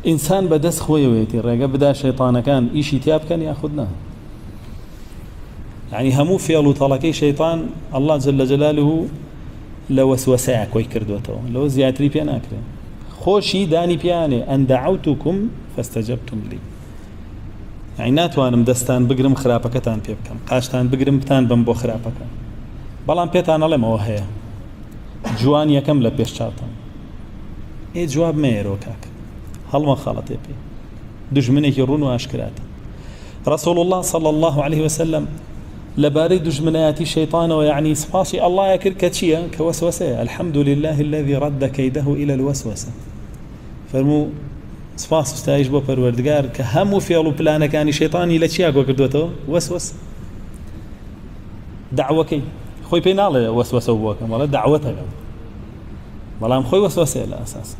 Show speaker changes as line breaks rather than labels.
ئینسان بەدەست خۆیەوەیەتی ڕێگە بدا شەیطانەکان ئیشی تیا بکەن یاخودنا. يعني هەموو فێڵ و تەڵەکەی شەیطان الله جل جلاله لە وەسوەسەیە کۆی کردوێتەوە، لەوە زیاتری پێ ناکرێت. خۆشی دانی پیانێ ئەن دەعوتوکم فاستەجەبتم لی، يعني ناتوانم دەستان بگرم خراپەکەتان پێ بکەم، قاشتان بگرم بتان بم بۆ خراپەکە، بەڵام پێتان ئەڵێمەوە هەیە جوان یەکەم لە پێش چاوتان. ئێ جواب مەیەرەوە کاکە، هەڵمە خاڵەتێ پێ دژمنێکی ڕوون و ئاشکراتە. رسول الله صلى الله عليه وسلم لباري دجمناتي شيطان ويعني سباسي الله يكر كتشيا كوسوسة الحمد لله الذي رد كيده إلى الوسوسة. فرمو سپاس ستایش بۆ پەروەردگار کە هەموو فێڵ و پلانەکانی شەیطانی لە چیا گۆ کردوێتەوە؟ وەسوەس. دعوەکەی خۆی پێی ناڵێ وەسوەسە بووەکەم، وەڵێ دعوەتەکەم، بەڵام خۆی وەسوەسەیە لە ئەساس.